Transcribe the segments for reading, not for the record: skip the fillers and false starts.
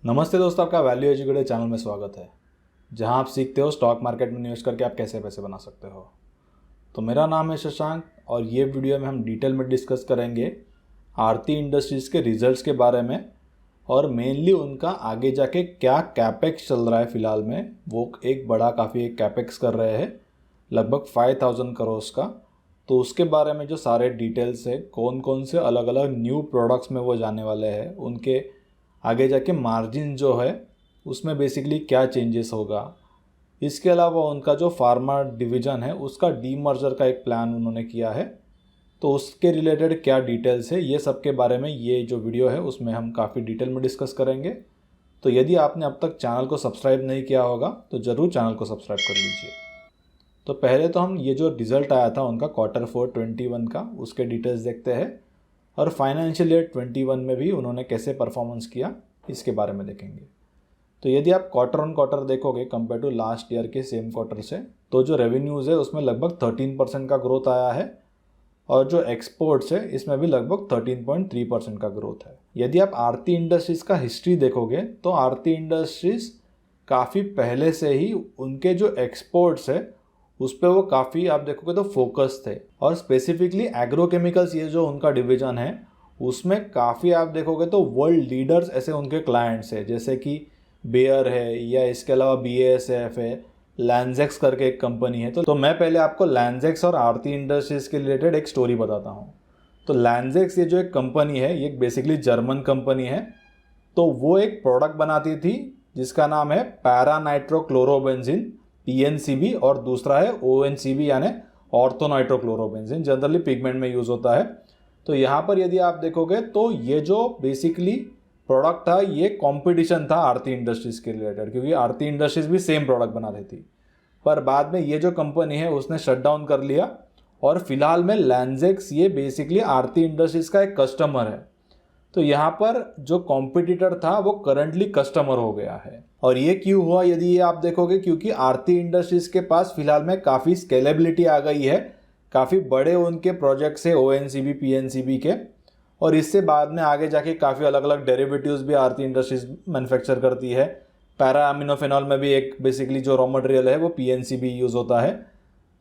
नमस्ते दोस्तों, आपका वैल्यू एजुकेटर चैनल में स्वागत है, जहां आप सीखते हो स्टॉक मार्केट में निवेश करके आप कैसे पैसे बना सकते हो। तो मेरा नाम है शशांक और ये वीडियो में हम डिटेल में डिस्कस करेंगे आरती इंडस्ट्रीज़ के रिजल्ट्स के बारे में और मेनली उनका आगे जाके क्या कैपेक्स चल रहा है। फ़िलहाल में वो एक बड़ा काफ़ी एक कैपेक्स कर रहे हैं, लगभग 5000 करोड़ का। तो उसके बारे में जो सारे डिटेल्स है, कौन कौन से अलग अलग न्यू प्रोडक्ट्स में वो जाने वाले हैं, उनके आगे जाके मार्जिन जो है उसमें बेसिकली क्या चेंजेस होगा। इसके अलावा उनका जो फार्मा डिवीज़न है उसका डीमर्जर का एक प्लान उन्होंने किया है, तो उसके रिलेटेड क्या डिटेल्स है, ये सब के बारे में ये जो वीडियो है उसमें हम काफ़ी डिटेल में डिस्कस करेंगे। तो यदि आपने अब तक चैनल को सब्सक्राइब नहीं किया होगा तो ज़रूर चैनल को सब्सक्राइब कर लीजिए। तो पहले तो हम ये जो रिज़ल्ट आया था उनका Q4 21 का, उसके डिटेल्स देखते हैं और फाइनेंशियल ईयर 21 में भी उन्होंने कैसे परफॉर्मेंस किया इसके बारे में देखेंगे। तो यदि आप क्वार्टर ऑन क्वार्टर देखोगे कंपेयर टू लास्ट ईयर के सेम क्वार्टर से, तो जो रेवेन्यूज़ है उसमें लगभग 13% का ग्रोथ आया है और जो एक्सपोर्ट्स है इसमें भी लगभग 13.3% का ग्रोथ है। यदि आप आरती इंडस्ट्रीज़ का हिस्ट्री देखोगे तो आरती इंडस्ट्रीज़ काफ़ी पहले से ही उनके जो एक्सपोर्ट्स है उस पर वो काफ़ी आप देखोगे तो फोकस थे, और स्पेसिफिकली एग्रोकेमिकल्स ये जो उनका डिवीज़न है उसमें काफ़ी आप देखोगे तो वर्ल्ड लीडर्स ऐसे उनके क्लाइंट्स है, जैसे कि बेयर है या इसके अलावा BASF है, लैंजेक्स करके एक कंपनी है। तो मैं पहले आपको लैंजेक्स और आरती इंडस्ट्रीज़ के रिलेटेड एक स्टोरी बताता हूँ। तो लैंजेक्स ये जो एक कंपनी है ये बेसिकली जर्मन कंपनी है। तो वो एक प्रोडक्ट बनाती थी जिसका नाम है पैरा नाइट्रोक्लोरोबेंजीन PNCB, और दूसरा है ONCB यानी ऑर्थो नाइट्रोक्लोरोबेंजीन, जनरली पिगमेंट में यूज़ होता है। तो यहाँ पर यदि आप देखोगे तो ये जो बेसिकली प्रोडक्ट था ये कंपटीशन था आरती इंडस्ट्रीज़ के रिलेटेड, क्योंकि आरती इंडस्ट्रीज़ भी सेम प्रोडक्ट बनाती थी। पर बाद में ये जो कंपनी है उसने शट डाउन कर लिया और फिलहाल में लैंजेक्स ये बेसिकली आरती इंडस्ट्रीज़ का एक कस्टमर है। तो यहाँ पर जो कॉम्पिटिटर था वो करंटली कस्टमर हो गया है। और ये क्यों हुआ यदि ये आप देखोगे, क्योंकि आरती इंडस्ट्रीज़ के पास फिलहाल में काफ़ी स्केलेबिलिटी आ गई है, काफ़ी बड़े उनके प्रोजेक्ट्स है ONCB PNCB के, और इससे बाद में आगे जाके काफ़ी अलग अलग डेरिवेटिव्स भी आरती इंडस्ट्रीज मैन्युफैक्चर करती है। पैरा अमीनोफेनॉल में भी एक बेसिकली जो रॉ मटेरियल है वो PNCB यूज़ होता है।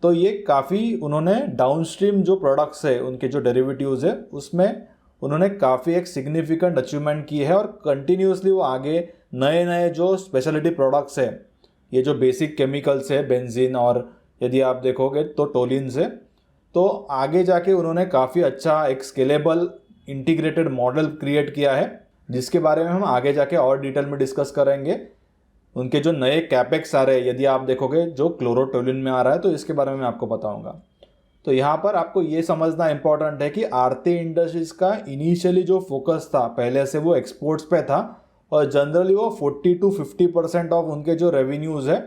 तो ये काफ़ी उन्होंने डाउनस्ट्रीम जो प्रोडक्ट्स है उनके जो डेरिवेटिव्स है उसमें उन्होंने काफ़ी एक सिग्निफिकेंट अचीवमेंट की है, और कंटिन्यूसली वो आगे नए नए जो स्पेशलिटी प्रोडक्ट्स है, ये जो बेसिक केमिकल्स है बेंजीन और यदि आप देखोगे तो टोलिन से, तो आगे जाके उन्होंने काफ़ी अच्छा एक स्केलेबल इंटीग्रेटेड मॉडल क्रिएट किया है, जिसके बारे में हम आगे जाके और डिटेल में डिस्कस करेंगे। उनके जो नए कैपेक्स आ रहे हैं यदि आप देखोगे जो क्लोरोटोलिन में आ रहा है, तो इसके बारे में मैं आपको बताऊंगा। तो यहाँ पर आपको ये समझना इंपॉर्टेंट है कि आरती इंडस्ट्रीज का इनिशियली जो फोकस था पहले से वो एक्सपोर्ट्स पे था, और जनरली वो 40 to 50% ऑफ उनके जो रेवेन्यूज़ है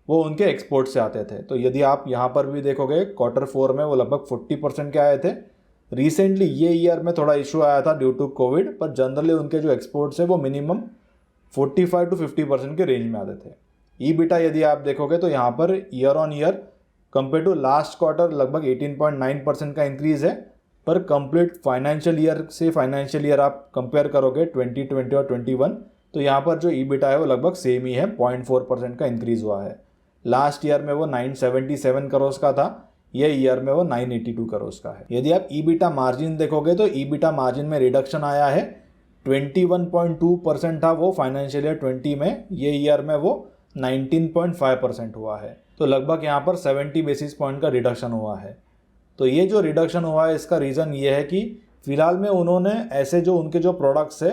वो उनके एक्सपोर्ट से आते थे। तो यदि आप यहाँ पर भी देखोगे Q4 में वो लगभग 40% के आए थे। रिसेंटली ये ईयर में थोड़ा इशू आया था ड्यू टू कोविड, पर जनरली उनके जो एक्सपोर्ट्स है वो मिनिमम 45 to 50% के रेंज में आते थे। EBITDA यदि आप देखोगे तो यहाँ पर year on year compare to last quarter लगभग 18.9% का इंक्रीज़ है, पर कंप्लीट फाइनेंशियल ईयर से फाइनेंशियल ईयर आप कंपेयर करोगे 2020 और 21, तो यहाँ पर जो EBITDA है वो लगभग सेम ही है, 0.4% का इंक्रीज़ हुआ है। लास्ट ईयर में वो 977 करोड़ का था, ये ईयर में वो 982 करोड़ का है। यदि आप EBITDA मार्जिन देखोगे तो EBITDA मार्जिन में रिडक्शन आया है, 21.2% था वो फाइनेंशियल ईयर 20 में, ये ईयर में वो 19.5% हुआ है। तो लगभग यहाँ पर 70 बेसिस पॉइंट का रिडक्शन हुआ है। तो ये जो रिडक्शन हुआ है इसका रीज़न ये है कि फ़िलहाल में उन्होंने ऐसे जो उनके जो प्रोडक्ट्स है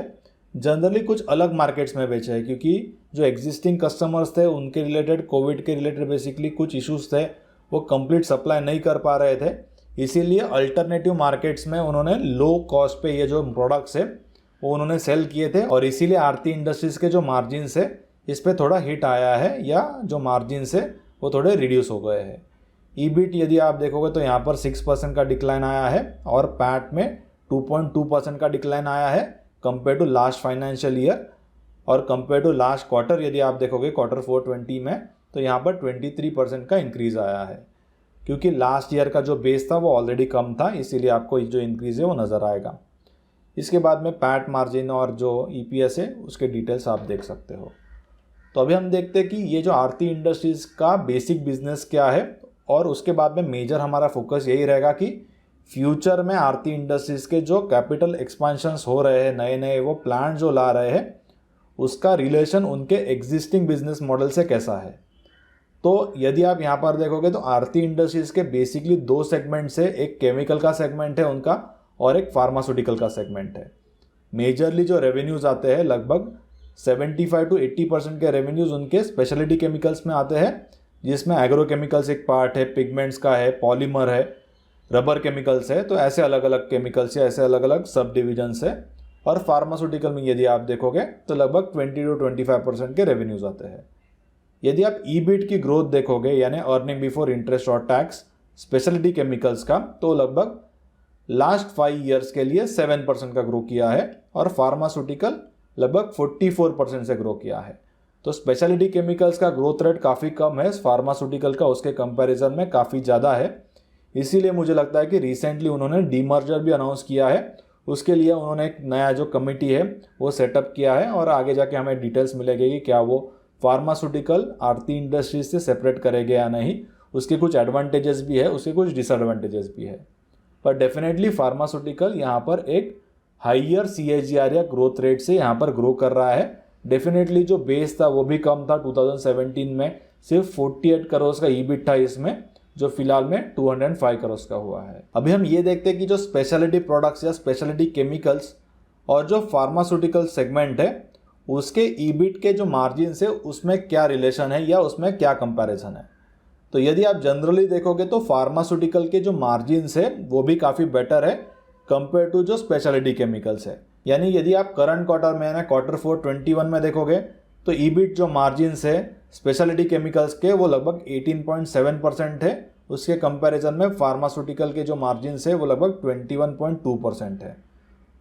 जनरली कुछ अलग मार्केट्स में बेचे हैं, क्योंकि जो एग्जिस्टिंग कस्टमर्स थे उनके रिलेटेड कोविड के रिलेटेड बेसिकली कुछ इश्यूज थे, वो कंप्लीट सप्लाई नहीं कर पा रहे थे। इसीलिए अल्टरनेटिव मार्केट्स में उन्होंने लो कॉस्ट पे ये जो प्रोडक्ट्स है वो उन्होंने सेल किए थे, और इसीलिए आरती इंडस्ट्रीज़ के जो मार्जिन्स है इस पर थोड़ा हिट आया है, या जो मार्जिन्स है वो थोड़े रिड्यूस हो गए हैं। EBIT यदि आप देखोगे तो यहाँ पर 6% का डिक्लाइन आया है, और पैट में 2.2% का डिक्लाइन आया है compare to last financial year, और कंपेयर टू लास्ट क्वार्टर यदि आप देखोगे Q4 20 में तो यहाँ पर 23% का इंक्रीज़ आया है, क्योंकि लास्ट ईयर का जो बेस था वो ऑलरेडी कम था, इसीलिए आपको जो इंक्रीज़ है वो नज़र आएगा। इसके बाद में पैट मार्जिन और जो EPS है उसके डिटेल्स आप देख सकते हो। तो अभी हम देखते हैं कि ये जो आरती इंडस्ट्रीज़ का बेसिक बिजनेस क्या है, और उसके बाद में मेजर हमारा फोकस यही रहेगा कि फ्यूचर में आरती इंडस्ट्रीज़ के जो कैपिटल एक्सपेंशंस हो रहे हैं, नए नए वो प्लांट जो ला रहे हैं, उसका रिलेशन उनके एग्जिस्टिंग बिजनेस मॉडल से कैसा है। तो यदि आप यहाँ पर देखोगे तो आरती इंडस्ट्रीज़ के बेसिकली दो सेगमेंट्स है, एक केमिकल का सेगमेंट है उनका और एक फार्मास्यूटिकल का सेगमेंट है। मेजरली जो रेवेन्यूज़ आते हैं लगभग 75 to 80% के रेवेन्यूज़ उनके स्पेशलिटी केमिकल्स में आते हैं, जिसमें एग्रोकेमिकल्स एक पार्ट है, पिगमेंट्स का है, पॉलीमर है, रबर केमिकल्स है। तो ऐसे अलग अलग केमिकल्स या ऐसे अलग अलग सब डिविजन्स है। और फार्मास्यूटिकल में यदि आप देखोगे तो लगभग 20 to 25% के रेवेन्यूज़ आते हैं। यदि आप EBIT की ग्रोथ देखोगे यानी अर्निंग बिफोर इंटरेस्ट और टैक्स स्पेशलिटी केमिकल्स का, तो लगभग लास्ट 5 ईयर्स के लिए 7% का ग्रो किया है और फार्मास्यूटिकल लगभग 44% से ग्रो किया है। तो स्पेशलिटी केमिकल्स का ग्रोथ रेट काफ़ी कम है, फार्मास्यूटिकल का उसके कंपैरिजन में काफ़ी ज़्यादा है। इसीलिए मुझे लगता है कि रिसेंटली उन्होंने डीमर्जर भी अनाउंस किया है। उसके लिए उन्होंने एक नया जो कमिटी है वो सेटअप किया है, और आगे जाके हमें डिटेल्स मिलेगी कि क्या वो फार्मास्यूटिकल आरती इंडस्ट्रीज से सेपरेट करेंगे या नहीं। उसके कुछ एडवांटेजेस भी है, उसके कुछ डिसएडवांटेजेस भी है, पर डेफिनेटली फार्मास्यूटिकल यहाँ पर एक हाइयर CAGR या ग्रोथ रेट से यहाँ पर ग्रो कर रहा है। डेफिनेटली जो बेस था वो भी कम था, 2017 में सिर्फ 48 करोड़ का EBIT था इसमें, जो फिलहाल में 205 करोड़ का हुआ है। अभी हम ये देखते हैं कि जो स्पेशलिटी प्रोडक्ट्स या स्पेशलिटी केमिकल्स और जो फार्मास्यूटिकल सेगमेंट है उसके EBIT के जो मार्जिन है उसमें क्या रिलेशन है या उसमें क्या कंपैरिजन है। तो यदि आप जनरली देखोगे तो फार्मास्यूटिकल के जो मार्जिन है वो भी काफ़ी बेटर है कंपेयर टू जो स्पेशलिटी केमिकल्स है। यानी यदि आप करंट क्वार्टर में ना Q4 21 में देखोगे तो EBIT जो मार्जिन है स्पेशलिटी केमिकल्स के वो लगभग 18.7% है, उसके कंपैरिजन में फार्मास्यूटिकल के जो मार्जिन है वो लगभग 21.2% है।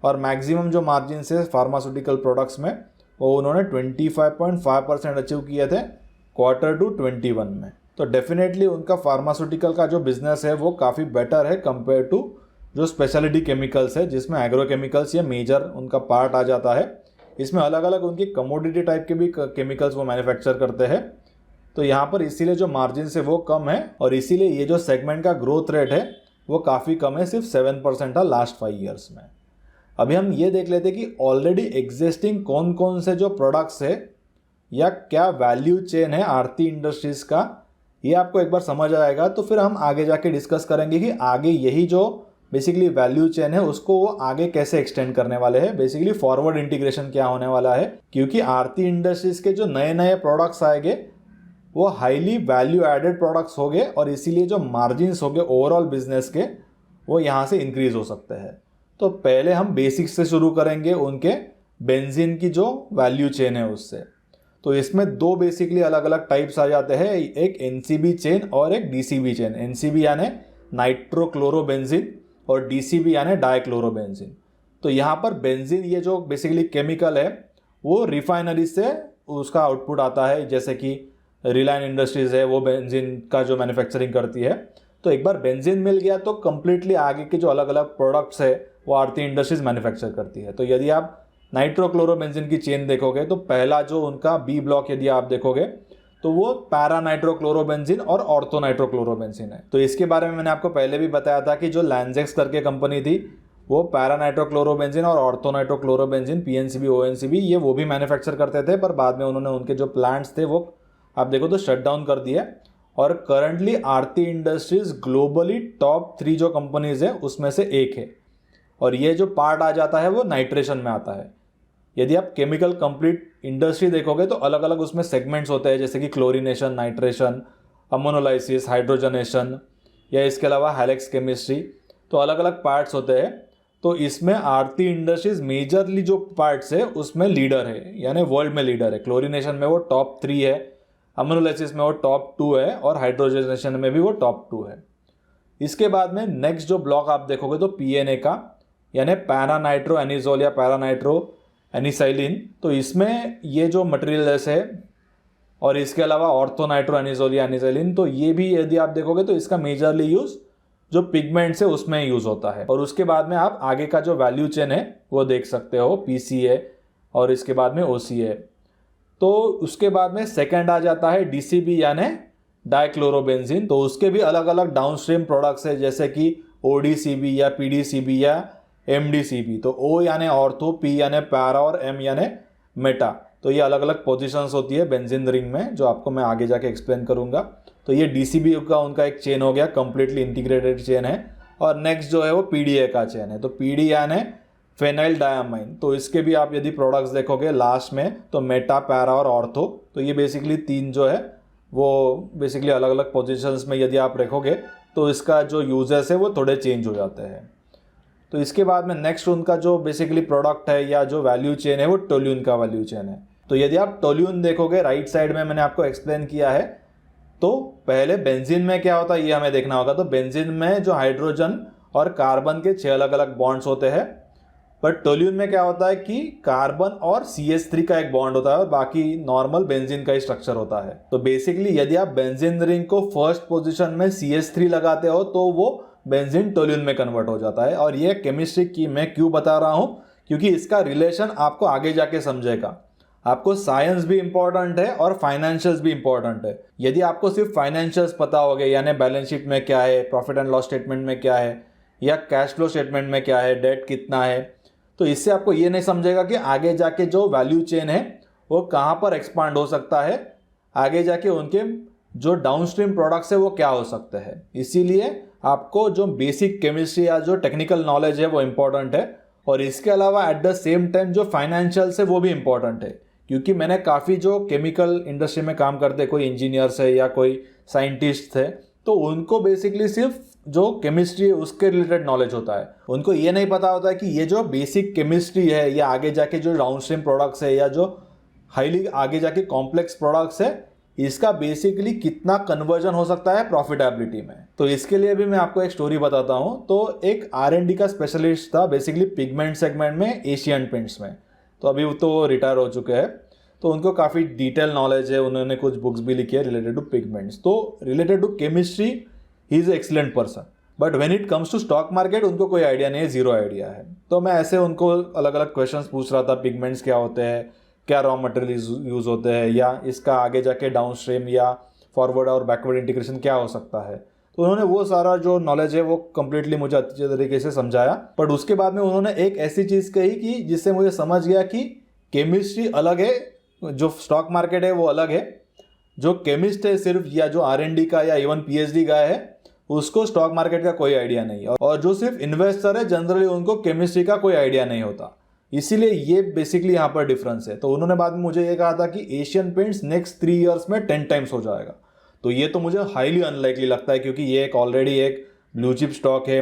और मैक्सिमम जो मार्जिन है फार्मास्यूटिकल प्रोडक्ट्स में वो उन्होंने 25.5% अचीव किए थे Q2 21 में। तो डेफिनेटली उनका फार्मास्यूटिकल का जो बिजनेस है वो काफ़ी बेटर है कंपेयर टू जो स्पेशलिटी केमिकल्स है, जिसमें एग्रोकेमिकल्स या मेजर उनका पार्ट आ जाता है। इसमें अलग अलग उनकी कमोडिटी टाइप के भी केमिकल्स वो मैन्युफैक्चर करते हैं। तो यहाँ पर इसीलिए जो मार्जिन है वो कम है, और इसीलिए ये जो सेगमेंट का ग्रोथ रेट है वो काफ़ी कम है, सिर्फ 7% था लास्ट 5 ईयर्स में। अभी हम ये देख लेते हैं कि ऑलरेडी एग्जिस्टिंग कौन कौन से जो प्रोडक्ट्स है या क्या वैल्यू चेन है आरती इंडस्ट्रीज़ का, ये आपको एक बार समझ आएगा तो फिर हम आगे जाके डिस्कस करेंगे कि आगे यही जो बेसिकली वैल्यू चेन है उसको वो आगे कैसे एक्सटेंड करने वाले हैं, बेसिकली फॉरवर्ड इंटीग्रेशन क्या होने वाला है। क्योंकि आरती इंडस्ट्रीज़ के जो नए नए प्रोडक्ट्स आएंगे वो हाईली वैल्यू एडेड प्रोडक्ट्स होंगे, और इसीलिए जो मार्जिन्स होंगे ओवरऑल बिजनेस के वो यहाँ से इंक्रीज हो सकते हैं। तो पहले हम बेसिक्स से शुरू करेंगे, उनके बेंजीन की जो वैल्यू चेन है उससे। तो इसमें दो बेसिकली अलग अलग टाइप्स आ जाते हैं, एक NCB चेन और एक DCB चेन। NCB यानी नाइट्रोक्लोरोबेंजीन और DCB यानी डाइक्लोरोबेंजीन। तो यहाँ पर बेंजीन ये जो बेसिकली केमिकल है वो रिफाइनरी से उसका आउटपुट आता है, जैसे कि रिलायंस इंडस्ट्रीज़ है वो बेंजीन का जो मैन्युफैक्चरिंग करती है। तो एक बार बेंजीन मिल गया तो कंप्लीटली आगे के जो अलग अलग प्रोडक्ट्स है वो आरती इंडस्ट्रीज मैन्युफैक्चर करती है। तो यदि आप नाइट्रोक्लोरोबेंजीन की चेन देखोगे तो पहला जो उनका B ब्लॉक यदि आप देखोगे तो वो पैरानाइट्रोक्लोरोबेंजीन और ऑर्थोनाइट्रोक्लोरोबेंजीन है। तो इसके बारे में मैंने आपको पहले भी बताया था कि जो लैंजेक्स करके कंपनी थी वो पैरानाइट्रोक्लोरोबेंजीन और ऑर्थोनाइट्रोक्लोरोबेंजीन PNCB ONCB ये वो भी मैन्युफैक्चर करते थे, पर बाद में उन्होंने उनके जो प्लांट्स थे वो आप देखो तो शट डाउन कर दिए। और करंटली आरती इंडस्ट्रीज ग्लोबली टॉप 3 जो कंपनीज है उसमें से एक है, और ये जो पार्ट आ जाता है वो नाइट्रेशन में आता है। यदि आप केमिकल कंप्लीट इंडस्ट्री देखोगे तो अलग अलग उसमें सेगमेंट्स होते हैं, जैसे कि क्लोरीनेशन, नाइट्रेशन, अमोनोलाइसिस, हाइड्रोजनेशन या इसके अलावा हैलेक्स केमिस्ट्री। तो अलग अलग पार्ट्स होते हैं। तो इसमें आरती इंडस्ट्रीज मेजरली जो पार्ट्स है उसमें लीडर है, यानी वर्ल्ड में लीडर है। क्लोरीनेशन में वो टॉप 3 है, अमोनोलाइसिस में वो टॉप 2 है और हाइड्रोजनेशन में भी वो टॉप 2 है। इसके बाद में नेक्स्ट जो ब्लॉक आप देखोगे तो PNA का, यानी पैरानाइट्रो एनिजोल या पैरानाइट्रो एनिसाइलिन। तो इसमें ये जो मटेरियल्स है और इसके अलावा ऑर्थोनाइट्रो एनिजोल या एनिसाइलिन, तो ये भी यदि आप देखोगे तो इसका मेजरली यूज़ जो पिगमेंट्स है उसमें यूज होता है। और उसके बाद में आप आगे का जो वैल्यू चेन है वो देख सकते हो, PCA और इसके बाद में OCA। तो उसके बाद में सेकंड आ जाता है DCB यानी डाइक्लोरोबेंजीन। तो उसके भी अलग अलग डाउनस्ट्रीम प्रोडक्ट्स है, जैसे कि ODCB या PDCB या MDCB। तो O यानी ऑर्थो, P यानी पैरा और M यानी मेटा। तो ये अलग अलग पोजीशंस होती है बेंजीन रिंग में, जो आपको मैं आगे जाके एक्सप्लेन करूंगा। तो ये DCB का उनका एक चेन हो गया, कंप्लीटली इंटीग्रेटेड चेन है। और नेक्स्ट जो है वो PDA का चेन है। तो PD यानी फेनाइल डायामाइन। तो इसके भी आप यदि प्रोडक्ट्स देखोगे लास्ट में, तो मेटा, पैरा और ऑर्थो, तो ये बेसिकली तीन जो है वो बेसिकली अलग अलग पोजीशंस में यदि आप रखोगे तो इसका जो यूजेस है वो थोड़े चेंज हो जाते हैं। तो इसके बाद में नेक्स्ट उनका जो बेसिकली प्रोडक्ट है या जो वैल्यू चेन है वो टोल्यून का वैल्यू चेन है। तो यदि आप टोल्यून देखोगे राइट साइड में मैंने आपको एक्सप्लेन किया है। तो पहले बेंजीन में क्या होता है ये हमें देखना होगा। तो बेंजीन में जो हाइड्रोजन और कार्बन के 6 अलग अलग बॉन्ड्स होते हैं, पर टोल्यून में क्या होता है कि कार्बन और CH3 का एक बॉन्ड होता है और बाकी नॉर्मल बेंजीन का ही स्ट्रक्चर होता है। तो बेसिकली यदि आप बेंजीन रिंग को फर्स्ट पोजीशन में CH3 लगाते हो तो वो बेंजीन टोल्यून में कन्वर्ट हो जाता है। और ये केमिस्ट्री की मैं क्यों बता रहा हूं, क्योंकि इसका रिलेशन आपको आगे जाके समझेगा। आपको साइंस भी इंपॉर्टेंट है और फाइनेंशियल्स भी इंपॉर्टेंट है। यदि आपको सिर्फ फाइनेंशियल्स पता हो गए, यानी बैलेंस शीट में क्या है, प्रॉफिट एंड लॉस स्टेटमेंट में क्या है, या कैश फ्लो स्टेटमेंट में क्या है, डेट कितना है, तो इससे आपको ये नहीं समझेगा कि आगे जाके जो वैल्यू चेन है वो कहाँ पर एक्सपांड हो सकता है, आगे जाके उनके जो डाउनस्ट्रीम प्रोडक्ट्स है वो क्या हो सकते हैं। इसीलिए आपको जो बेसिक केमिस्ट्री या जो टेक्निकल नॉलेज है वो इंपॉर्टेंट है। और इसके अलावा एट द सेम टाइम जो फाइनेंशियल्स है वो भी इंपॉर्टेंट है, क्योंकि मैंने काफ़ी जो केमिकल इंडस्ट्री में काम करते हैं, कोई इंजीनियर्स है या कोई साइंटिस्ट है, तो उनको बेसिकली सिर्फ जो केमिस्ट्री है उसके रिलेटेड नॉलेज होता है। उनको ये नहीं पता होता है कि ये जो बेसिक केमिस्ट्री है या आगे जाके जो डाउनस्ट्रीम प्रोडक्ट्स है या जो हाईली आगे जाके कॉम्प्लेक्स प्रोडक्ट्स है, इसका बेसिकली कितना कन्वर्जन हो सकता है प्रॉफिटेबिलिटी में। तो इसके लिए भी मैं आपको एक स्टोरी बताता हूँ। तो एक R&D का स्पेशलिस्ट था बेसिकली पिगमेंट सेगमेंट में एशियन पेंट्स में। तो अभी तो वो रिटायर हो चुके हैं। तो उनको काफ़ी डिटेल नॉलेज है, उन्होंने कुछ बुक्स भी लिखी है रिलेटेड टू पिगमेंट्स। तो related to chemistry he is excellent person, but when it comes to stock market उनको कोई आइडिया नहीं है, जीरो आइडिया है। तो मैं ऐसे उनको अलग अलग क्वेश्चंस पूछ रहा था, पिगमेंट्स क्या होते हैं, क्या रॉ मटेरियल यूज़ होते हैं, या इसका आगे जाके डाउनस्ट्रीम या फॉरवर्ड और बैकवर्ड इंटीग्रेशन क्या हो सकता है। तो उन्होंने वो सारा जो नॉलेज है वो कम्प्लीटली मुझे अच्छे तरीके से समझाया। बट उसके बाद में उन्होंने एक ऐसी चीज़ कही कि जिससे मुझे समझ गया कि केमिस्ट्री अलग है, जो स्टॉक मार्केट है वो अलग है। जो केमिस्ट है सिर्फ, या जो R&D का या इवन PhD का है, उसको स्टॉक मार्केट का कोई आइडिया नहीं। और जो सिर्फ इन्वेस्टर है जनरली उनको केमिस्ट्री का कोई आइडिया नहीं होता। इसीलिए ये बेसिकली यहाँ पर डिफरेंस है। तो उन्होंने बाद में मुझे ये कहा था कि एशियन पेंट्स नेक्स्ट 3 इयर्स में 10 टाइम्स हो जाएगा। तो ये तो मुझे हाईली अनलाइकली लगता है, क्योंकि ये एक ऑलरेडी एक ब्लू चिप स्टॉक है,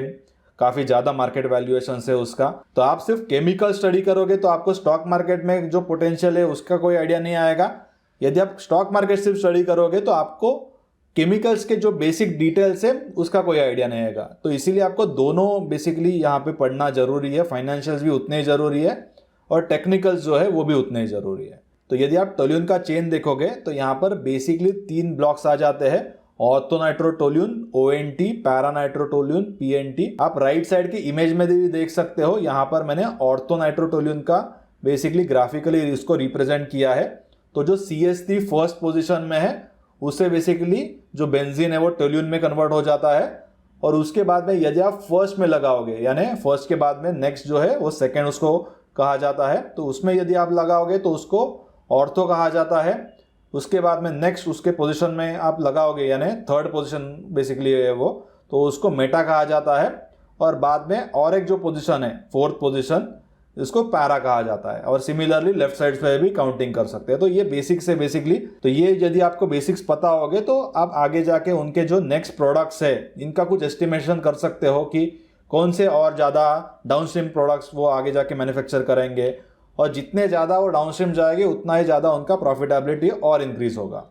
काफ़ी ज़्यादा मार्केट वैल्यूएशन है उसका। तो आप सिर्फ केमिकल स्टडी करोगे तो आपको स्टॉक मार्केट में जो पोटेंशियल है उसका कोई आइडिया नहीं आएगा। यदि आप स्टॉक मार्केट सिर्फ स्टडी करोगे तो आपको केमिकल्स के जो बेसिक डिटेल्स है उसका कोई आइडिया नहीं आएगा। तो इसीलिए आपको दोनों बेसिकली यहाँ पे पढ़ना जरूरी है। फाइनेंशियल्स भी उतने ही जरूरी है और टेक्निकल्स जो है वो भी उतने ही जरूरी है। तो यदि आप टोल्यून का चेन देखोगे तो यहाँ पर बेसिकली 3 ब्लॉक्स आ जाते हैं, ऑर्थोनाइट्रोटोल्यून, ONT, पैरानाइट्रोटोल्यून, PNT। आप राइट साइड की इमेज में भी देख सकते हो, यहाँ पर मैंने ऑर्थोनाइट्रोटोल्यून का बेसिकली ग्राफिकली इसको रिप्रेजेंट किया है। तो जो CH3 फर्स्ट पोजीशन में है उससे बेसिकली जो बेंजीन है वो टोल्यून में कन्वर्ट हो जाता है। और उसके बाद में यदि आप फर्स्ट में लगाओगे, यानी फर्स्ट के बाद में नेक्स्ट जो है वो सेकेंड उसको कहा जाता है, तो उसमें यदि आप लगाओगे तो उसको ऑर्थो कहा जाता है। उसके बाद में नेक्स्ट उसके पोजीशन में आप लगाओगे, यानी थर्ड पोजीशन बेसिकली है वो, तो उसको मेटा कहा जाता है। और बाद में और एक जो पोजीशन है फोर्थ पोजीशन, इसको पैरा कहा जाता है। और सिमिलरली लेफ्ट साइड पे भी काउंटिंग कर सकते हैं। तो ये बेसिक्स है बेसिकली। तो ये यदि आपको बेसिक्स पता होगे तो आप आगे जाके उनके जो नेक्स्ट प्रोडक्ट्स है इनका कुछ एस्टिमेशन कर सकते हो कि कौन से और ज़्यादा डाउनस्ट्रीम प्रोडक्ट्स वो आगे जाके मैन्युफैक्चर करेंगे, और जितने ज़्यादा वो डाउनस्ट्रीम जाएंगे उतना ही ज़्यादा उनका प्रॉफिटेबिलिटी और इंक्रीज होगा।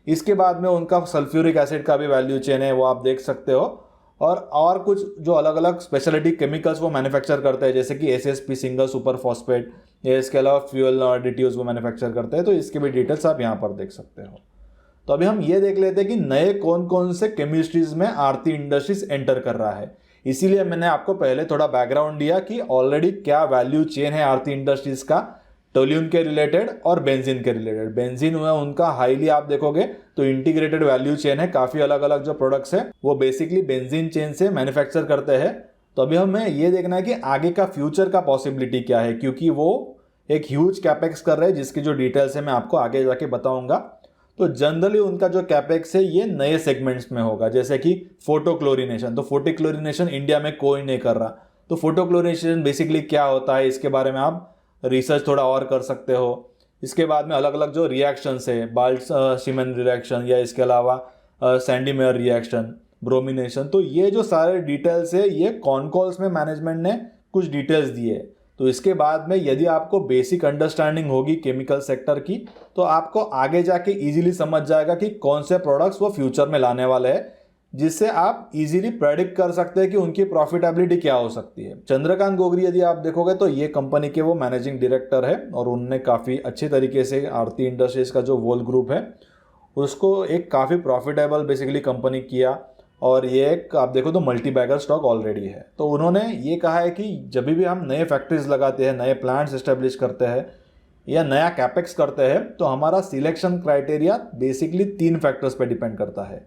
इसके बाद में उनका सल्फ्यूरिक एसिड का भी वैल्यू चेन है, वो आप देख सकते हो। और कुछ जो अलग अलग स्पेशलिटी केमिकल्स वो मैन्युफैक्चर करते हैं, जैसे कि SSP सिंगल सुपर फॉस्फेट, या इसके अलावा फ्यूल एडिटिव्स वो मैन्युफैक्चर करते हैं। तो इसके भी डिटेल्स आप यहाँ पर देख सकते हो। तो अभी हम ये देख लेते हैं कि नए कौन कौन से केमिस्ट्रीज में आरती इंडस्ट्रीज एंटर कर रहा है। इसीलिए मैंने आपको पहले थोड़ा बैकग्राउंड दिया कि ऑलरेडी क्या वैल्यू चेन है आरती इंडस्ट्रीज का, टोल्यून के रिलेटेड और बेंजीन के रिलेटेड। बेंजीन हुआ उनका हाईली आप देखोगे तो इंटीग्रेटेड वैल्यू चेन है, काफी अलग अलग जो प्रोडक्ट्स है वो बेसिकली बेंजीन चेन से मैन्युफैक्चर करते हैं। तो अभी हमें ये देखना है कि आगे का फ्यूचर का पॉसिबिलिटी क्या है, क्योंकि वो एक ह्यूज कैपेक्स कर रहे हैं जिसकी जो डिटेल्स है मैं आपको आगे जाके बताऊंगा। तो जनरली उनका जो कैपेक्स है ये नए सेगमेंट्स में होगा, जैसे कि फोटोक्लोरिनेशन। तो फोटोक्लोरिनेशन इंडिया में कोई नहीं कर रहा, तो फोटोक्लोरिनेशन बेसिकली क्या होता है इसके बारे में आप रिसर्च थोड़ा और कर सकते हो। इसके बाद में अलग अलग जो रिएक्शंस है, बाल्ट सीमेन रिएक्शन या इसके अलावा सैंडी मेयर रिएक्शन, ब्रोमिनेशन, तो ये जो सारे डिटेल्स है ये कॉन्कॉल्स में मैनेजमेंट ने कुछ डिटेल्स दिए है। तो इसके बाद में यदि आपको बेसिक अंडरस्टैंडिंग होगी केमिकल सेक्टर की तो आपको आगे जाके इजीली समझ जाएगा कि कौन से प्रोडक्ट्स वो फ्यूचर में लाने वाले हैं, जिससे आप इजीली प्रेडिक्ट कर सकते हैं कि उनकी प्रॉफिटेबिलिटी क्या हो सकती है। चंद्रकांत गोगरी यदि आप देखोगे तो ये कंपनी के वो मैनेजिंग डायरेक्टर है और उन्होंने काफ़ी अच्छे तरीके से आरती इंडस्ट्रीज का जो वोल ग्रुप है उसको एक काफ़ी प्रॉफिटेबल बेसिकली कंपनी किया, और ये एक आप देखो तो मल्टी बैगर स्टॉक ऑलरेडी है। तो उन्होंने ये कहा है कि जब भी हम नए फैक्ट्रीज लगाते हैं, नए प्लांट्स इस्टेब्लिश करते हैं या नया कैपेक्स करते हैं तो हमारा सिलेक्शन क्राइटेरिया बेसिकली 3 फैक्टर्स पे डिपेंड करता है।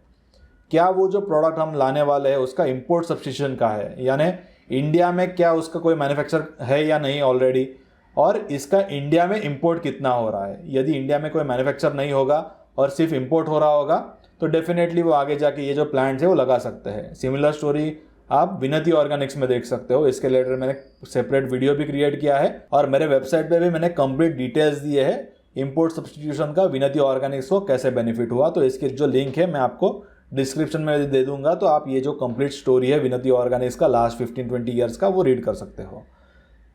क्या वो जो प्रोडक्ट हम लाने वाले हैं उसका इंपोर्ट सब्स्टिट्यूशन का है, यानी इंडिया में क्या उसका कोई मैन्युफैक्चर है या नहीं ऑलरेडी, और इसका इंडिया में इंपोर्ट कितना हो रहा है। यदि इंडिया में कोई मैन्युफैक्चर नहीं होगा और सिर्फ इंपोर्ट हो रहा होगा तो डेफिनेटली वो आगे जाके ये जो प्लांट्स है वो लगा सकते हैं। सिमिलर स्टोरी आप विनती ऑर्गेनिक्स में देख सकते हो, इसके रिलेटेड मैंने सेपरेट वीडियो भी क्रिएट किया है और मेरे वेबसाइट पे भी मैंने कंप्लीट डिटेल्स दिए हैं इंपोर्ट सब्स्टिट्यूशन का, विनती ऑर्गेनिक्स को कैसे बेनिफिट हुआ। तो इसके जो लिंक है मैं आपको डिस्क्रिप्शन में दे दूंगा, तो आप ये जो कंप्लीट स्टोरी है विनती ऑर्गेनिक्स का लास्ट 15-20 ईयर्स का वो रीड कर सकते हो।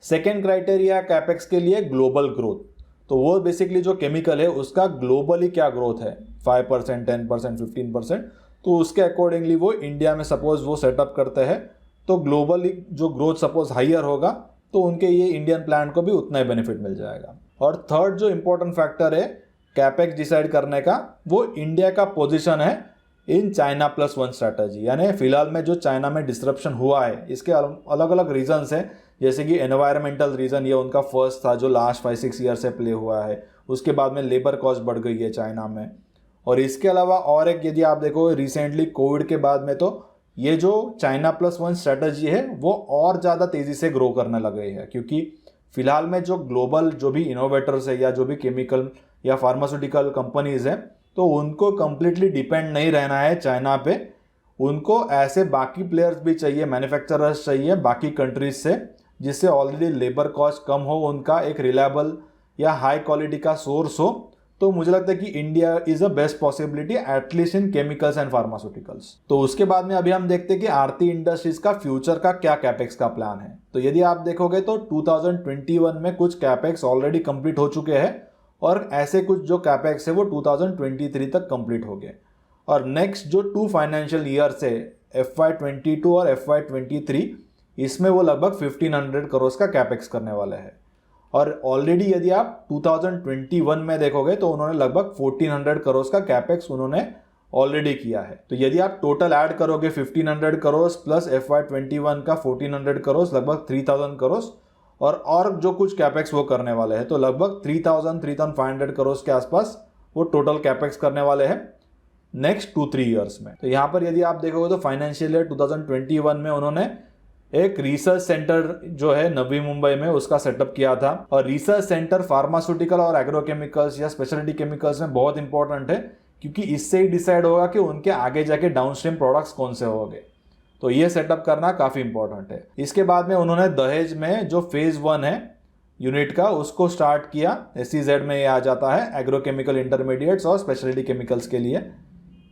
सेकेंड क्राइटेरिया कैपेक्स के लिए ग्लोबल ग्रोथ। तो वो बेसिकली जो केमिकल है उसका ग्लोबली क्या ग्रोथ है, 5%, 10%, 15%, तो उसके अकॉर्डिंगली वो इंडिया में सपोज वो सेटअप करते हैं तो ग्लोबली जो ग्रोथ सपोज हाइयर होगा तो उनके ये इंडियन प्लांट को भी उतना ही बेनिफिट मिल जाएगा। और थर्ड जो इंपॉर्टेंट फैक्टर है कैपेक्स डिसाइड करने का, वो इंडिया का पोजीशन है इन चाइना +1 स्ट्रैटेजी। यानी फिलहाल में जो चाइना में डिसरप्शन हुआ है इसके अलग अलग रीजंस हैं, जैसे कि एनवायरमेंटल रीज़न, ये उनका फर्स्ट था जो लास्ट 5-6 ईयर से प्ले हुआ है। उसके बाद में लेबर कॉस्ट बढ़ गई है चाइना में, और इसके अलावा और एक यदि आप देखो रिसेंटली कोविड के बाद में तो ये जो चाइना +1 स्ट्रैटेजी है वो और ज़्यादा तेज़ी से ग्रो करने लग गई है, क्योंकि फिलहाल में जो ग्लोबल जो भी इनोवेटर्स है या जो भी केमिकल या फार्मास्यूटिकल कंपनीज हैं तो उनको कम्प्लीटली डिपेंड नहीं रहना है चाइना पे। उनको ऐसे बाकी प्लेयर्स भी चाहिए, मैन्युफैक्चरर्स चाहिए बाकी कंट्रीज से, जिससे ऑलरेडी लेबर कॉस्ट कम हो, उनका एक रिलायबल या हाई क्वालिटी का सोर्स हो। तो मुझे लगता है कि India is a best possibility at least in chemicals and pharmaceuticals. तो उसके बाद में अभी हम देखते हैं कि आरती इंडस्ट्रीज का फ्यूचर का क्या कैपेक्स का प्लान है। तो यदि आप देखोगे तो 2021 में कुछ कैपेक्स ऑलरेडी कंप्लीट हो चुके हैं और ऐसे कुछ जो कैपेक्स है वो 2023 तक कंप्लीट हो गए, और नेक्स्ट जो 2 फाइनेंशियल ईयर्स है FY22 और FY23 इसमें वो लगभग 1500 करोड़ का कैपेक्स करने वाले हैं। और ऑलरेडी यदि आप 2021 में देखोगे तो उन्होंने लगभग 1400 करोड़ का कैपेक्स उन्होंने ऑलरेडी किया है। तो यदि आप टोटल ऐड करोगे 1500 करोड़ प्लस FY21 का 1400 करोड़, लगभग 3000 करोड़, और जो कुछ कैपेक्स वो करने वाले हैं तो लगभग 3500 करोड़ के आसपास वो टोटल कैपेक्स करने वाले हैं नेक्स्ट 2-3 ईयर्स में। तो यहाँ पर यदि आप देखोगे तो फाइनेंशियल ईयर 2021 में उन्होंने एक रिसर्च सेंटर जो है नवी मुंबई में उसका सेटअप किया था, और रिसर्च सेंटर फार्मास्यूटिकल और एग्रोकेमिकल्स या स्पेशलिटी केमिकल्स में बहुत इंपॉर्टेंट है, क्योंकि इससे ही डिसाइड होगा कि उनके आगे जाके डाउनस्ट्रीम प्रोडक्ट्स कौन से होंगे। तो ये सेटअप करना काफ़ी इंपॉर्टेंट है। इसके बाद में उन्होंने दहेज में जो फेज़ 1 है यूनिट का उसको स्टार्ट किया, SEZ में ये आ जाता है एग्रोकेमिकल इंटरमीडिएट्स और स्पेशलिटी केमिकल्स के लिए।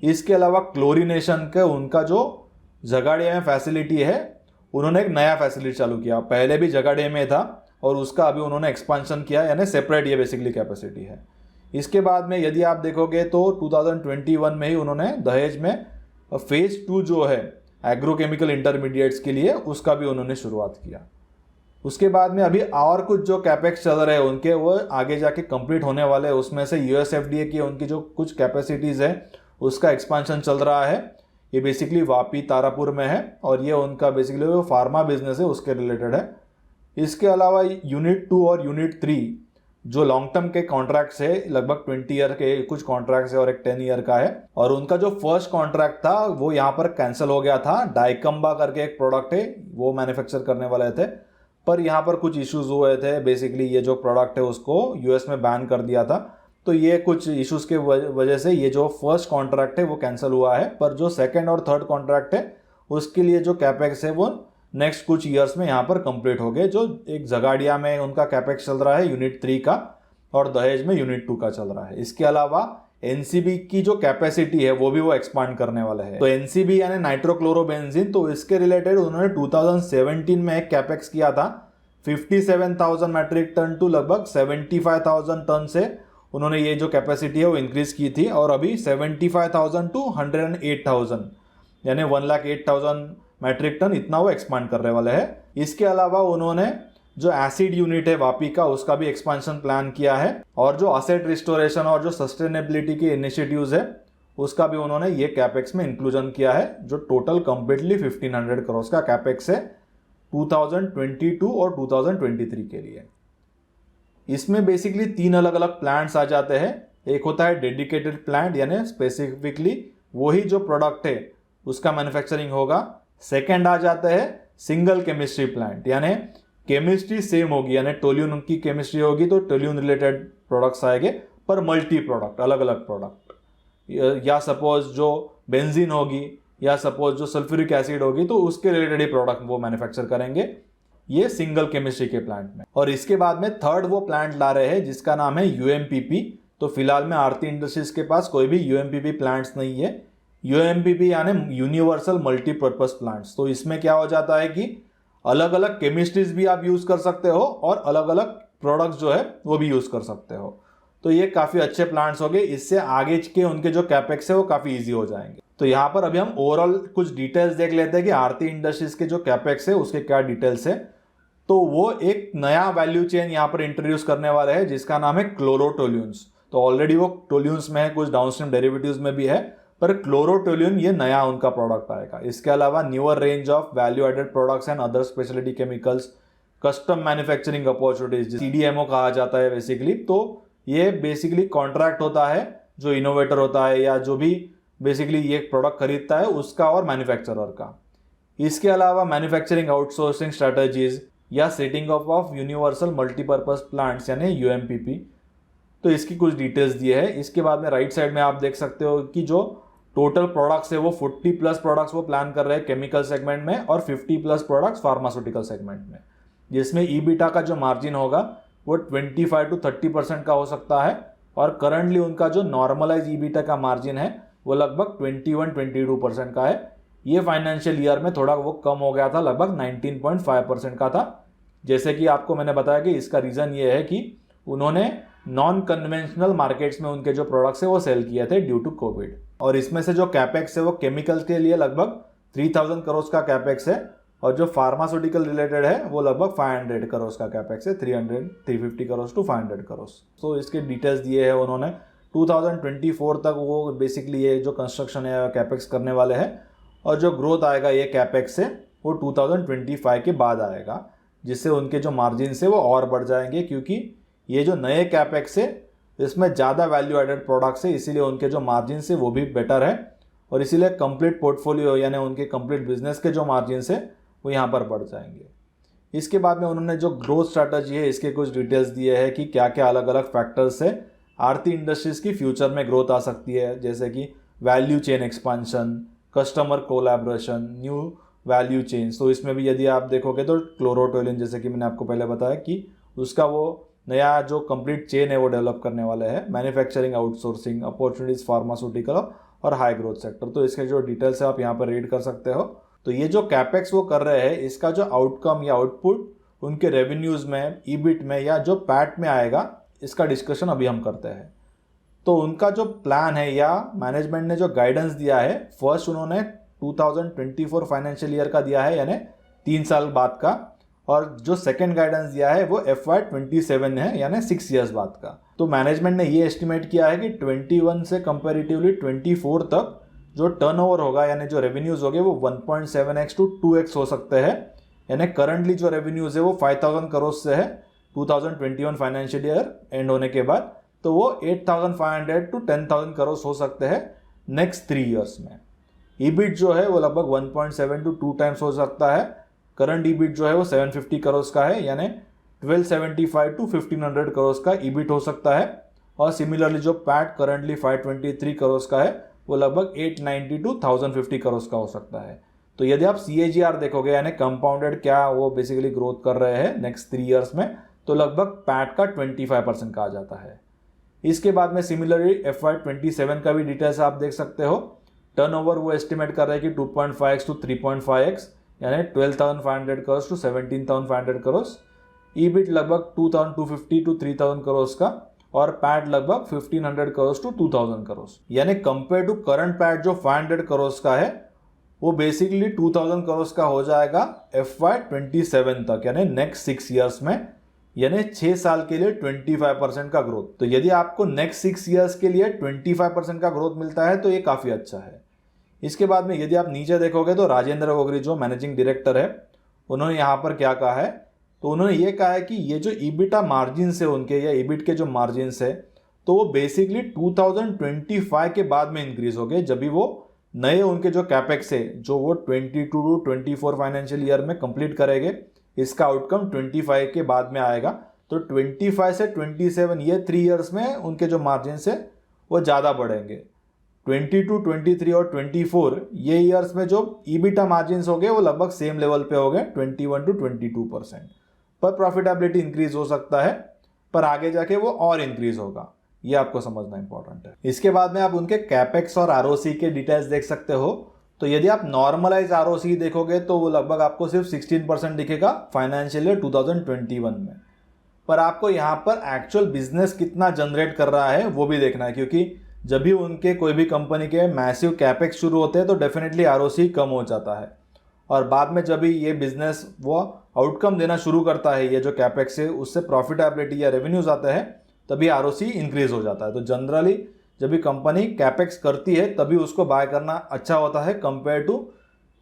इसके अलावा क्लोरिनेशन के उनका जो जगाड़िया में फैसिलिटी है उन्होंने एक नया फैसिलिटी चालू किया, पहले भी जगाड़िया में था और उसका अभी उन्होंने एक्सपांशन किया, यानी सेपरेट ये बेसिकली कैपेसिटी है। इसके बाद में यदि आप देखोगे तो 2021 में ही उन्होंने दहेज में फेज़ 2 जो है एग्रोकेमिकल इंटरमीडिएट्स के लिए उसका भी उन्होंने शुरुआत किया। उसके बाद में अभी और कुछ जो कैपेक्स चल रहे हैं उनके वो आगे जाके कंप्लीट होने वाले हैं। उसमें से यूएसएफडीए की उनकी जो कुछ कैपेसिटीज़ है उसका एक्सपांशन चल रहा है। ये बेसिकली वापी तारापुर में है और ये उनका बेसिकली वो फार्मा बिजनेस है उसके रिलेटेड है। इसके अलावा यूनिट 2 और यूनिट 3 जो लॉन्ग टर्म के कॉन्ट्रैक्ट्स है, लगभग 20 ईयर के कुछ कॉन्ट्रैक्ट्स है और एक 10 ईयर का है। और उनका जो फर्स्ट कॉन्ट्रैक्ट था वो यहाँ पर कैंसिल हो गया था। डाइकम्बा करके एक प्रोडक्ट है, वो मैन्युफैक्चर करने वाले थे, पर यहाँ पर कुछ इश्यूज हुए थे। बेसिकली ये जो प्रोडक्ट है उसको यूएस में बैन कर दिया था, तो ये कुछ इश्यूज के वजह से ये जो फर्स्ट कॉन्ट्रैक्ट है वो कैंसिल हुआ है। पर जो सेकंड और थर्ड कॉन्ट्रैक्ट है उसके लिए जो कैपेक्स है वो नेक्स्ट कुछ ईयर्स में यहाँ पर कंप्लीट हो गए। जो एक झगाड़िया में उनका कैपेक्स चल रहा है यूनिट 3 का और दहेज में यूनिट 2 का चल रहा है। इसके अलावा एनसीबी की जो कैपेसिटी है वो भी वो एक्सपांड करने वाले हैं। तो एनसीबी यानी नाइट्रोक्लोरोबेंजीन, तो इसके रिलेटेड उन्होंने 2017 में एक कैपेक्स किया था 57,000 मैट्रिक टन टू लगभग 75,000 टन से उन्होंने ये जो कैपेसिटी है वो इंक्रीज की थी। और अभी 75,000 टू 108,000 यानी 1,08,000 मैट्रिक टन इतना वो एक्सपांड करने वाले हैं। इसके अलावा उन्होंने जो एसिड यूनिट है वापी का उसका भी एक्सपांशन प्लान किया है और जो असेट रिस्टोरेशन और जो सस्टेनेबिलिटी के इनिशिएटिव्स है उसका भी उन्होंने ये कैपेक्स में इंक्लूजन किया है, जो टोटल कंप्लीटली 1500 करोड़ का कैपेक्स है 2022 और 2023 के लिए। इसमें बेसिकली 3 अलग अलग प्लांट्स आ जाते हैं। एक होता है डेडिकेटेड प्लांट, यानी स्पेसिफिकली वही जो प्रोडक्ट है उसका मैन्युफैक्चरिंग होगा। सेकेंड आ जाता है सिंगल केमिस्ट्री प्लांट, यानी केमिस्ट्री सेम होगी, यानी टोल्यून की केमिस्ट्री होगी तो टोल्यून रिलेटेड प्रोडक्ट्स आएंगे, पर मल्टी प्रोडक्ट, अलग अलग प्रोडक्ट। या सपोज जो बेंजीन होगी या सपोज जो सल्फ्यूरिक एसिड होगी तो उसके रिलेटेड ही प्रोडक्ट वो मैन्युफैक्चर करेंगे, ये सिंगल केमिस्ट्री के प्लांट में। और इसके बाद में थर्ड वो प्लांट ला रहे हैं जिसका नाम है यूएमपीपी। तो फिलहाल में आरती इंडस्ट्रीज के पास कोई भी यूएमपीपी प्लांट्स नहीं है। यूएमपीपी यानी यूनिवर्सल मल्टीपर्पज प्लांट्स। तो इसमें क्या हो जाता है कि अलग अलग केमिस्ट्रीज भी आप यूज कर सकते हो और अलग अलग प्रोडक्ट्स जो है वो भी यूज कर सकते हो। तो ये काफी अच्छे प्लांट्स हो गए। इससे आगे के उनके जो कैपेक्स है वो काफी इजी हो जाएंगे। तो यहाँ पर अभी हम ओवरऑल कुछ डिटेल्स देख लेते हैं कि आरती इंडस्ट्रीज के जो कैपेक्स है उसके क्या डिटेल्स है। तो वो एक नया वैल्यू चेन यहाँ पर इंट्रोड्यूस करने वाले हैं जिसका नाम है क्लोरोटोल्यून्स। तो ऑलरेडी वो टोल्यून्स में है, कुछ डाउनस्ट्रीम डेरिवेटिव्स में भी है, पर क्लोरोटोल्यून ये नया उनका प्रोडक्ट आएगा। इसके अलावा newer range of value added products and other speciality chemicals, custom manufacturing opportunities, CDMO कहा जाता है बेसिकली। तो ये बेसिकली कॉन्ट्रैक्ट होता है जो इनोवेटर होता है या जो भी बेसिकली ये प्रोडक्ट खरीदता है उसका और मैन्युफैक्चरर का। इसके अलावा मैन्युफैक्चरिंग आउटसोर्सिंग स्ट्रैटेजीज या setting of universal multipurpose plants यानी यूएमपीपी, तो इसकी कुछ डिटेल्स दिए है। इसके बाद में राइट साइड में आप देख सकते हो कि जो टोटल प्रोडक्ट्स है वो 40+ प्रोडक्ट्स वो प्लान कर रहे हैं केमिकल सेगमेंट में और 50+ प्रोडक्ट्स फार्मास्यूटिकल सेगमेंट में, जिसमें ईबिटा का जो मार्जिन होगा वो 25 to 30% का हो सकता है। और करंटली उनका जो नॉर्मलाइज ईबिटा का मार्जिन है वो लगभग 21-22% का है। ये फाइनेंशियल ईयर में थोड़ा वो कम हो गया था, लगभग 19.5% का था। जैसे कि आपको मैंने बताया कि इसका रीज़न ये है कि उन्होंने नॉन कन्वेंशनल मार्केट्स में उनके जो प्रोडक्ट्स है वो सेल किए थे ड्यू टू कोविड। और इसमें से जो कैपेक्स है वो केमिकल्स के लिए लगभग 3000 करोड़ का कैपेक्स है और जो फार्मास्यूटिकल रिलेटेड है वो लगभग 500 करोड़ का कैपेक्स है, 350 करोड़ टू 500 करोड़। तो इसके डिटेल्स दिए हैं उन्होंने। 2024 तक वो बेसिकली ये जो कंस्ट्रक्शन है कैपेक्स करने वाले हैं और जो ग्रोथ आएगा ये कैपेक्स से वो 2025 के बाद आएगा, जिससे उनके जो मार्जिन से वो और बढ़ जाएंगे, क्योंकि ये जो नए कैपेक्स है इसमें ज़्यादा वैल्यू एडेड प्रोडक्ट्स है, इसीलिए उनके जो मार्जिन है वो भी बेटर है और इसीलिए कंप्लीट पोर्टफोलियो यानी उनके कंप्लीट बिजनेस के जो मार्जिन है वो यहाँ पर बढ़ जाएंगे। इसके बाद में उन्होंने जो ग्रोथ स्ट्रैटेजी है इसके कुछ डिटेल्स दिए हैं कि क्या क्या अलग अलग फैक्टर्स से आरती इंडस्ट्रीज की फ्यूचर में ग्रोथ आ सकती है, जैसे कि value chain expansion, customer collaboration, new value chains. तो इसमें भी यदि आप देखोगे तो क्लोरोटोल्यून, जैसे कि मैंने आपको पहले बताया कि उसका वो नया जो कंप्लीट चेन है वो डेवलप करने वाले हैं। मैन्युफैक्चरिंग आउटसोर्सिंग अपॉर्चुनिटीज फार्मास्यूटिकल और हाई ग्रोथ सेक्टर। तो इसके जो डिटेल्स है आप यहाँ पर रीड कर सकते हो। तो ये जो कैपेक्स वो कर रहे हैं इसका जो आउटकम या आउटपुट उनके रेवेन्यूज़ में, ईबिट में या जो पैट में आएगा, इसका डिस्कशन अभी हम करते हैं। तो उनका जो प्लान है या मैनेजमेंट ने जो गाइडेंस दिया है, फर्स्ट उन्होंने 2024 फाइनेंशियल ईयर का दिया है, यानी 3 साल बाद का, और जो सेकंड गाइडेंस दिया है वो FY27 है, यानी 6 इयर्स बाद का। तो मैनेजमेंट ने ये एस्टिमेट किया है कि 21 से कंपेरेटिवली 24 तक जो टर्नओवर होगा यानी जो रेवेन्यूज होंगे वो 1.7x to 2x हो सकते हैं। यानी करंटली जो रेवेन्यूज है वो 5000 करोड़ से है 2021 फाइनेंशियल ईयर एंड होने के बाद, तो वो 8500 to 10,000 करोड़ हो सकते हैं नेक्स्ट 3 इयर्स में। ईबिट जो है वो लगभग 1.7 to 2 टाइम्स हो सकता है। करंट ईबिट जो है वो 750 करोड़ का है, यानी 1275 to 1500 करोड़ का ईबिट हो सकता है। और सिमिलरली जो पैट करंटली 523 करोड़ का है वो लगभग 890 to 1050 करोड़ का हो सकता है। तो यदि आप CAGR देखोगे यानी कंपाउंडेड क्या वो बेसिकली ग्रोथ कर रहे हैं नेक्स्ट 3 इयर्स में, तो लगभग पैट का 25% का आ जाता है। इसके बाद में सिमिलरली FY27 का भी डिटेल्स आप देख सकते हो। टर्नओवर वो एस्टिमेट कर रहे हैं कि 2.5x to 3.5x यानी 12,500 करोड़ to 17,500 करोड़। ईबिट लगभग 2,250 to 3,000 करोड़ का और पैट लगभग 1,500 करोड़ to 2,000 करोड़। यानी कंपेयर टू करंट पैट जो 500 करोड़ का है वो बेसिकली 2,000 करोड़ का हो जाएगा FY27 तक, यानी नेक्स्ट 6 इयर्स में, यानी 6 साल के लिए 25% का ग्रोथ। तो यदि आपको नेक्स्ट 6 इयर्स के लिए 25% का ग्रोथ मिलता है तो ये काफ़ी अच्छा है। इसके बाद में यदि आप नीचे देखोगे तो राजेंद्र गोगरी जो मैनेजिंग डायरेक्टर है उन्होंने यहाँ पर क्या कहा है, तो उन्होंने ये कहा है कि ये जो ईबिटा मार्जिन है उनके या ईबिट के जो मार्जिन है तो वो बेसिकली 2025 के बाद में इंक्रीज हो गए, जब भी वो नए उनके जो कैपेक्स है जो वो 22 to 24 फाइनेंशियल ईयर में कंप्लीट करेंगे, इसका आउटकम 25 के बाद में आएगा। तो 25 से 27 ये 3 इयर्स में उनके जो मार्जिन है वो ज़्यादा बढ़ेंगे। 22, 23 और 24 ये ईयर्स में जो ईबिटा मार्जिन हो गए वो लगभग सेम लेवल पे हो गए 21 to 22%। पर प्रॉफिटेबिलिटी इंक्रीज हो सकता है, पर आगे जाके वो और इंक्रीज होगा, ये आपको समझना इंपॉर्टेंट है। इसके बाद में आप उनके कैपेक्स और ROC के डिटेल्स देख सकते हो। तो यदि आप नॉर्मलाइज ROC देखोगे तो वो लगभग आपको सिर्फ 16% दिखेगा फाइनेंशियल ईयर 2021 में। पर आपको यहाँ पर एक्चुअल बिजनेस कितना जनरेट कर रहा है वो भी देखना है, क्योंकि जब भी उनके कोई भी कंपनी के मैसिव कैपेक्स शुरू होते हैं तो डेफिनेटली ROC कम हो जाता है, और बाद में जब भी ये बिजनेस वो आउटकम देना शुरू करता है, ये जो कैपेक्स है उससे प्रॉफिटेबिलिटी या रेवेन्यूज आते हैं तभी ROC इंक्रीज हो जाता है। तो जनरली जब भी कंपनी कैपेक्स करती है तभी उसको बाय करना अच्छा होता है कंपेयर टू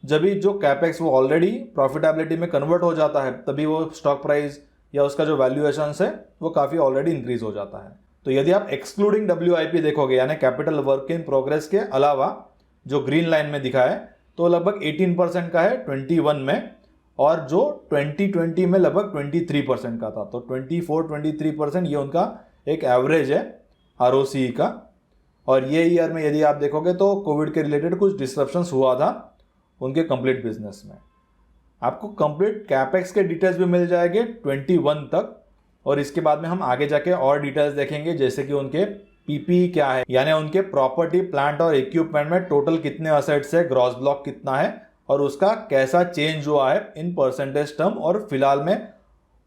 जब भी जो कैपेक्स वो ऑलरेडी प्रॉफिटेबिलिटी में कन्वर्ट हो जाता है, तभी वो स्टॉक प्राइस या उसका जो वैल्यूएशन है वो काफ़ी ऑलरेडी इंक्रीज हो जाता है। तो यदि आप एक्सक्लूडिंग WIP देखोगे यानी कैपिटल वर्क इन प्रोग्रेस के अलावा जो ग्रीन लाइन में दिखा है तो लगभग 18% का है 21 में, और जो 2020 में लगभग 23% का था। तो 24-23% ये उनका एक एवरेज है ROC का। और ये ईयर में यदि आप देखोगे तो कोविड के रिलेटेड कुछ डिस्ट्रप्शंस हुआ था उनके कंप्लीट बिजनेस में। आपको कंप्लीट कैपेक्स के डिटेल्स भी मिल जाएंगे 21 तक, और इसके बाद में हम आगे जाके और डिटेल्स देखेंगे, जैसे कि उनके PPE क्या है, यानी उनके प्रॉपर्टी प्लांट और इक्विपमेंट में टोटल कितने असेट्स है, ग्रॉस ब्लॉक कितना है और उसका कैसा चेंज हुआ है इन परसेंटेज टर्म, और फिलहाल में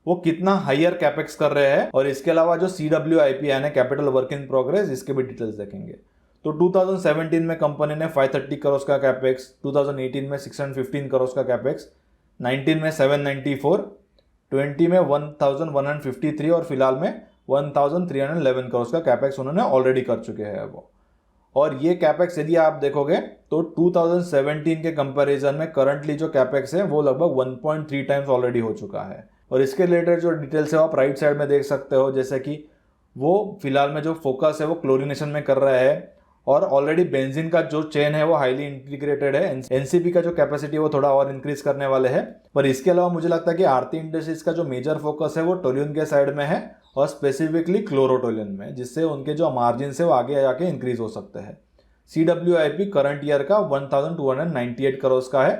वो कितना हायर कैपेक्स कर रहे हैं। और इसके अलावा जो CWIP यानी कैपिटल वर्क इन प्रोग्रेस, इसके भी डिटेल्स देखेंगे। तो 2017 में कंपनी ने 530 करोड़ का कैपेक्स, 2018 में 615 करोड़ का कैपेक्स, 19 में 794, 20 में 1153 और फिलहाल में 1311 करोड़ का कैपेक्स उन्होंने ऑलरेडी कर चुके हैं वो। और ये कैपेक्स यदि आप देखोगे तो 2017 के कंपैरिजन में करंटली जो कैपेक्स है वो लगभग 1.3 टाइम्स ऑलरेडी हो चुका है। और इसके रिलेटेड जो डिटेल्स है आप राइट साइड में देख सकते हो, जैसे कि वो फिलहाल में जो फोकस है वो क्लोरिनेशन में कर रहा है, और ऑलरेडी बेंजीन का जो चेन है वो हाईली इंटीग्रेटेड है। NCP का जो कैपेसिटी है वो थोड़ा और इंक्रीज करने वाले हैं। पर इसके अलावा मुझे लगता है कि आरती इंडस्ट्रीज का जो मेजर फोकस है वो टोल्यून के साइड में है, और स्पेसिफिकली क्लोरोटोल्यून में, जिससे उनके जो मार्जिन है वो आगे जाके इंक्रीज हो सकते हैं। CWIP करंट ईयर का 1298 करोड़ का है,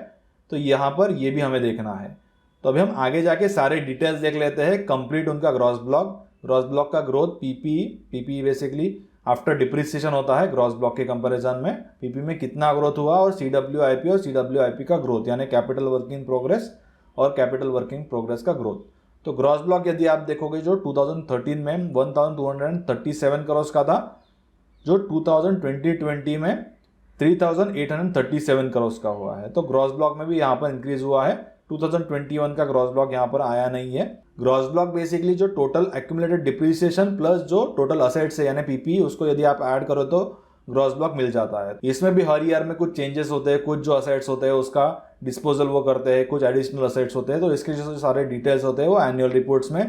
तो यहाँ पर ये भी हमें देखना है। तो अभी हम आगे जाके सारे डिटेल्स देख लेते हैं। कंप्लीट उनका ग्रॉस ब्लॉक का growth, PP basically after depreciation होता है ग्रॉस ब्लॉक के कंपैरिजन में, पीपी में कितना ग्रोथ हुआ, और CWIP और CWIP का ग्रोथ यानी कैपिटल वर्किंग प्रोग्रेस और कैपिटल वर्किंग प्रोग्रेस का ग्रोथ। तो ग्रॉस ब्लॉक यदि आप देखोगे जो 2013 में 1237 करोड़ का था, जो 2020 में 3837 करोड़ का हुआ है। तो ग्रॉस ब्लॉक में भी यहाँ पर इंक्रीज हुआ है 2021 का ग्रॉस ब्लॉक यहाँ पर आया नहीं है। ग्रॉस ब्लॉक बेसिकली जो टोटल एक्यूमुलेटेड डिप्रिसिएशन प्लस जो टोटल असेट्स है यानी पीपी, उसको यदि आप ऐड करो तो ग्रॉस ब्लॉक मिल जाता है। इसमें भी हर ईयर में कुछ चेंजेस होते हैं, कुछ जो असेट्स होते हैं उसका डिस्पोजल वो करते हैं, कुछ एडिशनल असेट्स होते हैं, तो इसके जो सारे डिटेल्स होते हैं वो एनुअल रिपोर्ट्स में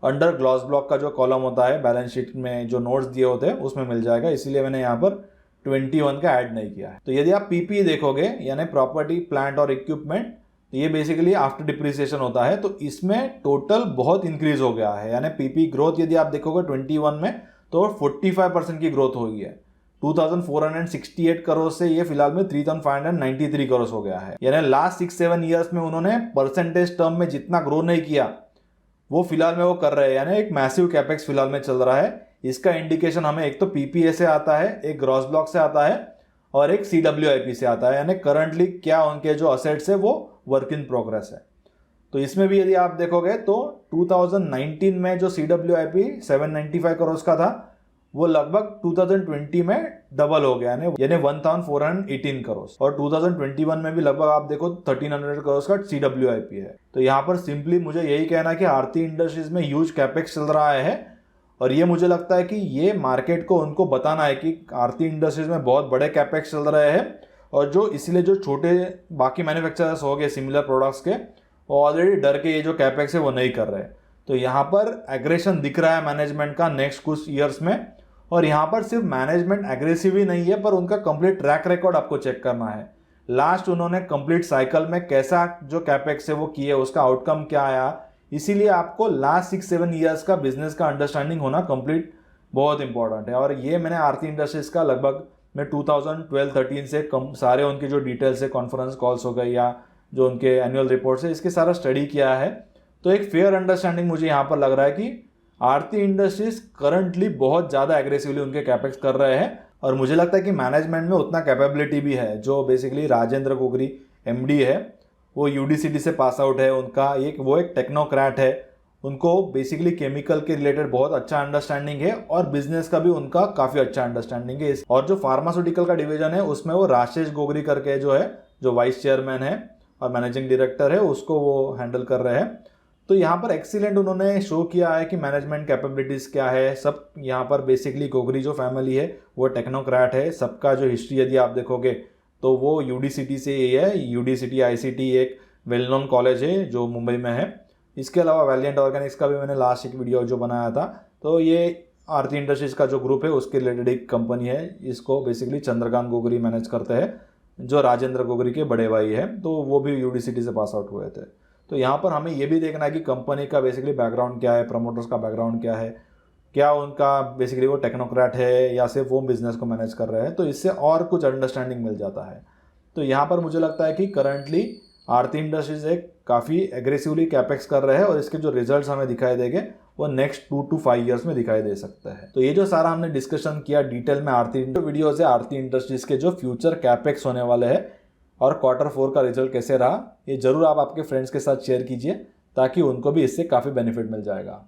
अंडर ग्रॉस ब्लॉक का जो कॉलम होता है बैलेंस शीट में जो नोट्स दिए होते हैं उसमें मिल जाएगा। इसीलिए मैंने यहाँ पर 21 का ऐड नहीं किया है। तो यदि आप पीपी देखोगे यानी प्रॉपर्टी प्लांट और इक्विपमेंट, तो ये बेसिकली आफ्टर डिप्रिसिएशन होता है, तो इसमें टोटल बहुत इंक्रीज हो गया है। यानी पीपी ग्रोथ यदि आप देखोगे 21 में तो 45% की ग्रोथ हो गई है। 2468 करोड़ से ये फिलहाल में 3593 करोड़ हो गया है। यानी लास्ट 6-7 ईयर्स में उन्होंने परसेंटेज टर्म में जितना ग्रो नहीं किया वो फिलहाल में वो कर रहे हैं। यानी एक मैसिव कैपेक्स फिलहाल में चल रहा है। इसका इंडिकेशन हमें एक तो पीपीए से आता है, एक ग्रॉस ब्लॉक से आता है और एक सीडब्ल्यूआईपी से आता है। यानी करंटली क्या उनके जो असेट्स है वो वर्क इन प्रोग्रेस है। तो इसमें भी यदि आप देखोगे तो 2019 में जो सीडब्ल्यूआईपी 795 करोड़ का था वो लगभग 2020 में डबल हो गया यानी 1418 करोड़, और 2021 में भी लगभग आप देखो 1300 करोड़ का सीडब्ल्यूआईपी है। तो यहाँ पर सिंपली मुझे यही कहना है कि आरती इंडस्ट्रीज में ह्यूज कैपेक्स चल रहा है, और ये मुझे लगता है कि ये मार्केट को उनको बताना है कि आरती इंडस्ट्रीज में बहुत बड़े कैपेक्स चल रहे हैं, और जो इसलिए जो छोटे बाकी मैन्युफैक्चरर्स हो गए सिमिलर प्रोडक्ट्स के, वो ऑलरेडी डर के ये जो कैपेक्स है वो नहीं कर रहे। तो यहाँ पर एग्रेशन दिख रहा है मैनेजमेंट का नेक्स्ट कुछ ईयर्स में, और यहाँ पर सिर्फ मैनेजमेंट एग्रेसिव ही नहीं है पर उनका कंप्लीट ट्रैक रिकॉर्ड आपको चेक करना है। लास्ट उन्होंने कंप्लीट साइकिल में कैसा जो कैपेक्स है वो किए, उसका आउटकम क्या आया, इसीलिए आपको लास्ट 6-7 ईयर्स का बिजनेस का अंडरस्टैंडिंग होना कंप्लीट बहुत इंपॉर्टेंट है। और ये मैंने आरती इंडस्ट्रीज का लगभग मैं 2012-13 से कम सारे उनके जो डिटेल्स है, कॉन्फ्रेंस कॉल्स हो गए या जो उनके एनुअल रिपोर्ट्स है, इसके सारा स्टडी किया है। तो एक फेयर अंडरस्टैंडिंग मुझे यहाँ पर लग रहा है कि आरती इंडस्ट्रीज करंटली बहुत ज़्यादा एग्रेसिवली उनके कैपेक्स कर रहे हैं, और मुझे लगता है कि मैनेजमेंट में उतना कैपेबिलिटी भी है। जो बेसिकली राजेंद्र गोगरी एमडी है वो यूडीसीटी से पास आउट है, उनका वो एक टेक्नोक्रेट है, उनको बेसिकली केमिकल के रिलेटेड बहुत अच्छा अंडरस्टैंडिंग है और बिजनेस का भी उनका काफ़ी अच्छा अंडरस्टैंडिंग है। और जो फार्मास्यूटिकल का डिवीजन है उसमें वो राजेश गोगरी करके जो है, जो वाइस चेयरमैन है और मैनेजिंग डायरेक्टर है, उसको वो हैंडल कर रहे हैं। तो यहाँ पर एक्सीलेंट उन्होंने शो किया है कि मैनेजमेंट कैपेबिलिटीज़ क्या है सब। यहाँ पर बेसिकली गोगरी जो फैमिली है वो टेक्नोक्रेट है, सबका जो हिस्ट्री यदि आप देखोगे तो वो यूडीसीटी से ही है। यूडीसीटी आईसीटी एक वेल नोन कॉलेज है जो मुंबई में है। इसके अलावा वैलिएंट ऑर्गेनिक्स का भी मैंने लास्ट एक वीडियो जो बनाया था, तो ये आरती इंडस्ट्रीज का जो ग्रुप है उसके रिलेटेड एक कंपनी है। इसको बेसिकली चंद्रकांत गोगरी मैनेज करते हैं जो राजेंद्र गोगरी के बड़े भाई है, तो वो भी यूडीसीटी से पास आउट हुए थे। तो यहाँ पर हमें ये भी देखना है कि कंपनी का बेसिकली बैकग्राउंड क्या है, प्रमोटर्स का बैकग्राउंड क्या है, क्या उनका बेसिकली वो टेक्नोक्रेट है या सिर्फ वो बिजनेस को मैनेज कर रहे हैं। तो इससे और कुछ अंडरस्टैंडिंग मिल जाता है। तो यहाँ पर मुझे लगता है कि करंटली आरती इंडस्ट्रीज एक काफ़ी एग्रेसिवली कैपेक्स कर रहे हैं, और इसके जो रिजल्ट्स हमें दिखाई देंगे वो नेक्स्ट 2 to 5 ईयर्स में दिखाई दे सकता है। तो ये जो सारा हमने डिस्कशन किया डिटेल में आरती वीडियो से, आरती इंडस्ट्रीज के जो फ्यूचर कैपेक्स होने वाले हैं और Q4 का रिजल्ट कैसे रहा, ये जरूर आप आपके फ्रेंड्स के साथ शेयर कीजिए ताकि उनको भी इससे काफ़ी बेनिफिट मिल जाएगा।